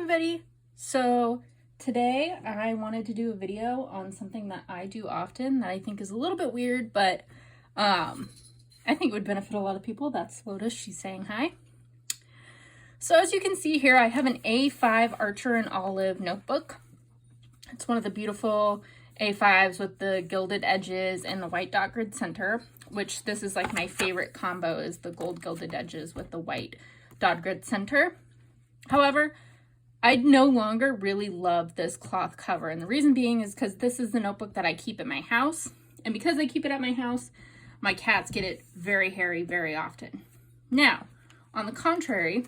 everybody. So today I wanted to do a video on something that I do often that I think is a little bit weird, but I think it would benefit a lot of people. That's Lotus, she's saying hi. So as you can see here, I have an A5 Archer and Olive notebook. It's one of the beautiful A5s with the gilded edges and the white dot grid center, which this is like my favorite combo, is the gold gilded edges with the white dot grid center. However, I no longer really love this cloth cover, and the reason being is because this is the notebook that I keep at my house, and because I keep it at my house, my cats get it very hairy very often. Now, on the contrary,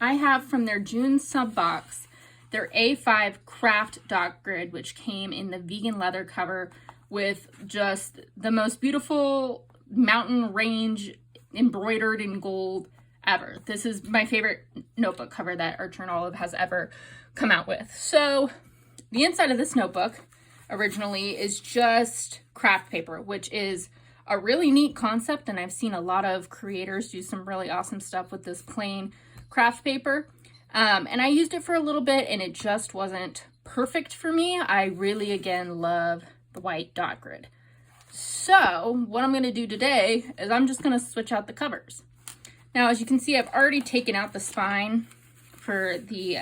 I have from their June sub box their A5 Craft Dot Grid, which came in the vegan leather cover with just the most beautiful mountain range embroidered in gold ever. This is my favorite notebook cover that Archer and Olive has ever come out with. So the inside of this notebook originally is just craft paper, which is a really neat concept, and I've seen a lot of creators do some really awesome stuff with this plain craft paper. And I used it for a little bit and it just wasn't perfect for me. I really, again, love the white dot grid. So what I'm going to do today is I'm just going to switch out the covers. Now, as you can see, I've already taken out the spine for the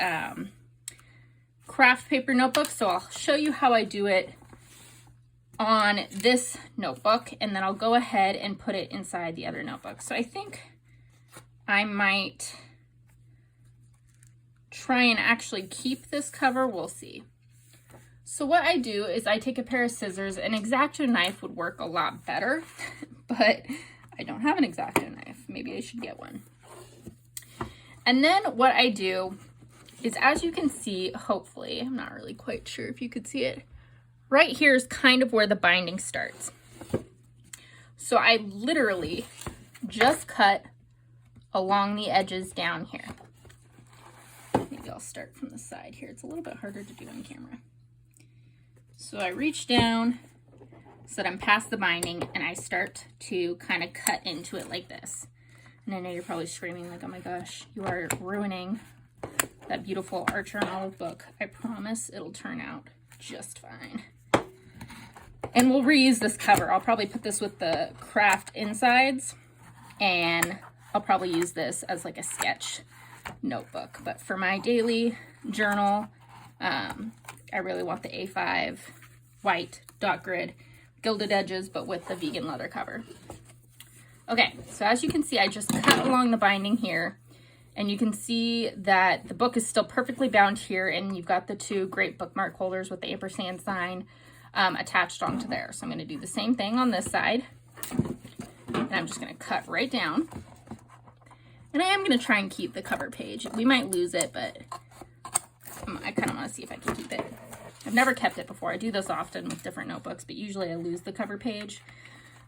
craft paper notebook, so I'll show you how I do it on this notebook, and then I'll go ahead and put it inside the other notebook. So I think I might try and actually keep this cover. We'll see. So what I do is I take a pair of scissors. An X-Acto knife would work a lot better, but I don't have an X-Acto knife. Maybe I should get one. And then what I do is, as you can see, hopefully, I'm not really quite sure if you could see it, right here is kind of where the binding starts. So I literally just cut along the edges down here. Maybe I'll start from the side here. It's a little bit harder to do on camera. So I reach down so that I'm past the binding, and I start to kind of cut into it like this. And I know you're probably screaming like, oh my gosh, you are ruining that beautiful Archer and Olive book. I promise it'll turn out just fine. And we'll reuse this cover. I'll probably put this with the craft insides, and I'll probably use this as like a sketch notebook. But for my daily journal, I really want the A5 white dot grid gilded edges, but with the vegan leather cover. Okay, so as you can see, I just cut along the binding here, and you can see that the book is still perfectly bound here, and you've got the two great bookmark holders with the ampersand sign attached onto there. So I'm going to do the same thing on this side, and I'm just going to cut right down. And I am going to try and keep the cover page. We might lose it, but I kind of want to see if I can keep it. I've never kept it before. I do this often with different notebooks, but usually I lose the cover page.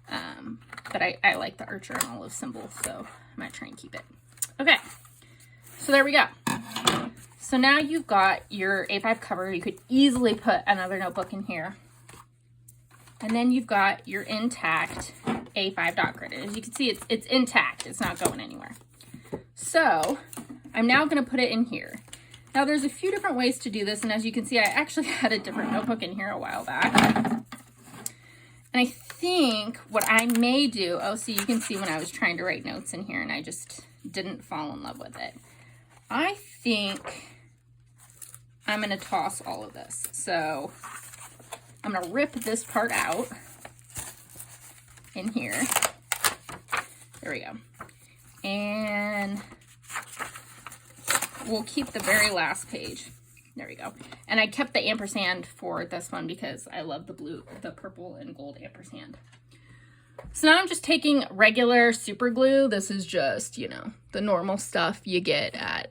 But I like the Archer and Olive symbol, so I might try and keep it. Okay, so there we go. So now you've got your A5 cover. You could easily put another notebook in here. And then you've got your intact A5 dot grid. As you can see, it's intact. It's not going anywhere. So I'm now going to put it in here. Now there's a few different ways to do this, and as you can see, I actually had a different notebook in here a while back. And I think what I may do, oh, so you can see when I was trying to write notes in here and I just didn't fall in love with it. I think I'm going to toss all of this. So I'm going to rip this part out in here. There we go. And we'll keep the very last page. There we go. And I kept the ampersand for this one because I love the blue, the purple and gold ampersand. So now I'm just taking regular super glue. This is just, you know, the normal stuff you get at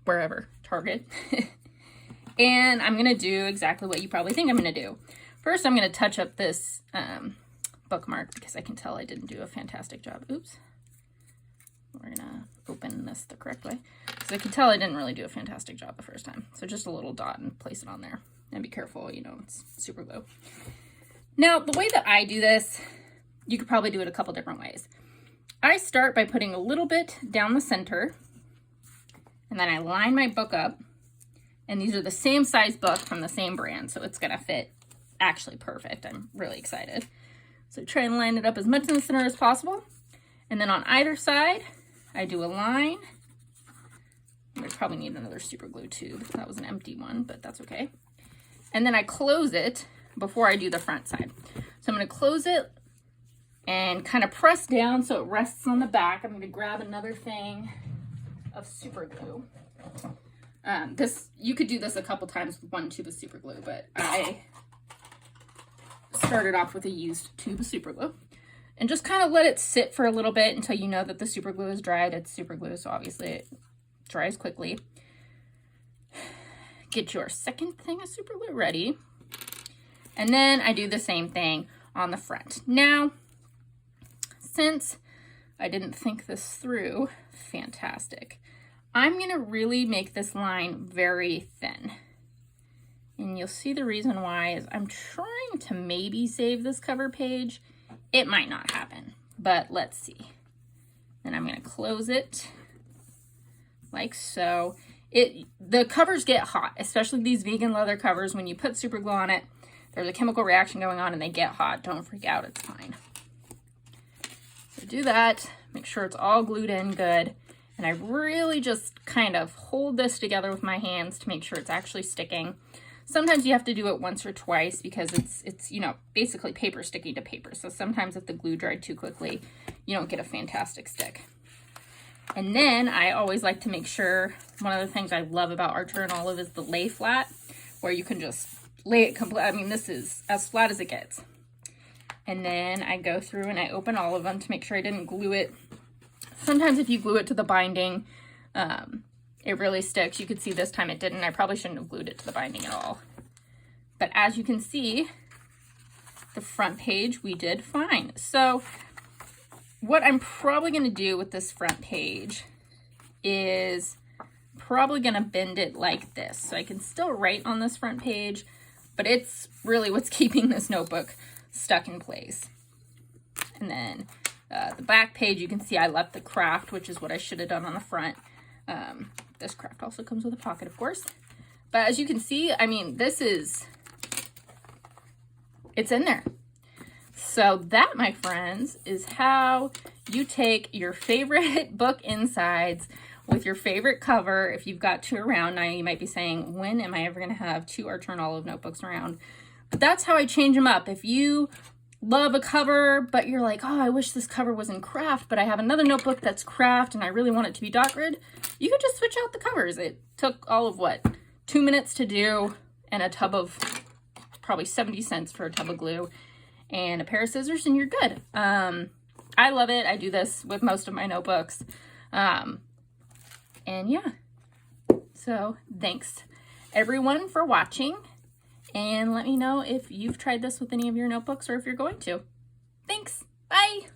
wherever, Target. And I'm going to do exactly what you probably think I'm going to do. First, I'm going to touch up this bookmark because I can tell I didn't do a fantastic job. Oops. We're gonna open this the correct way. So I can tell I didn't really do a fantastic job the first time. So just a little dot and place it on there. And be careful, you know, it's super glue. Now, the way that I do this, you could probably do it a couple different ways. I start by putting a little bit down the center, And then I line my book up, and these are the same size book from the same brand, so it's gonna fit actually perfect. I'm really excited. So try and line it up as much in the center as possible. And then on either side, I do a line. I probably need another super glue tube. That was an empty one, but that's okay. And then I close it before I do the front side. So I'm gonna close it and kind of press down so it rests on the back. I'm gonna grab another thing of super glue. You could do this a couple times with one tube of super glue, but I started off with a used tube of super glue. And just kind of let it sit for a little bit until you know that the super glue is dried. It's super glue, so obviously it dries quickly. Get your second thing of super glue ready. And then I do the same thing on the front. Now, since I didn't think this through, fantastic, I'm gonna really make this line very thin. And you'll see the reason why is I'm trying to maybe save this cover page. It might not happen, but let's see. Then I'm gonna close it like so. The covers get hot, especially these vegan leather covers. When you put super glue on it, there's a chemical reaction going on and they get hot. Don't freak out, it's fine. So do that, make sure it's all glued in good. And I really just kind of hold this together with my hands to make sure it's actually sticking. Sometimes you have to do it once or twice because it's you know, basically paper sticking to paper. So sometimes if the glue dried too quickly, you don't get a fantastic stick. And then I always like to make sure, one of the things I love about Archer and Olive is the lay flat, where you can just lay it complete. I mean, this is as flat as it gets. And then I go through and I open all of them to make sure I didn't glue it. Sometimes if you glue it to the binding, it really sticks. You could see this time it didn't. I probably shouldn't have glued it to the binding at all. But as you can see, the front page, we did fine. So what I'm probably going to do with this front page is probably going to bend it like this. So I can still write on this front page, but it's really what's keeping this notebook stuck in place. And then the back page, you can see I left the craft, which is what I should have done on the front. This craft also comes with a pocket, of course. But as you can see, I mean, it's in there. So that, my friends, is how you take your favorite book insides with your favorite cover. If you've got two around, now you might be saying, when am I ever going to have two Archer and Olive notebooks around? But that's how I change them up. If you love a cover, but you're like, oh, I wish this cover was in craft, but I have another notebook that's craft and I really want it to be dot grid, you could just switch out the covers. It took all of, what, 2 minutes to do, and a tub of, probably 70 cents for a tub of glue, and a pair of scissors, and you're good. I love it. I do this with most of my notebooks. And yeah, so thanks everyone for watching. And let me know if you've tried this with any of your notebooks or if you're going to. Thanks. Bye.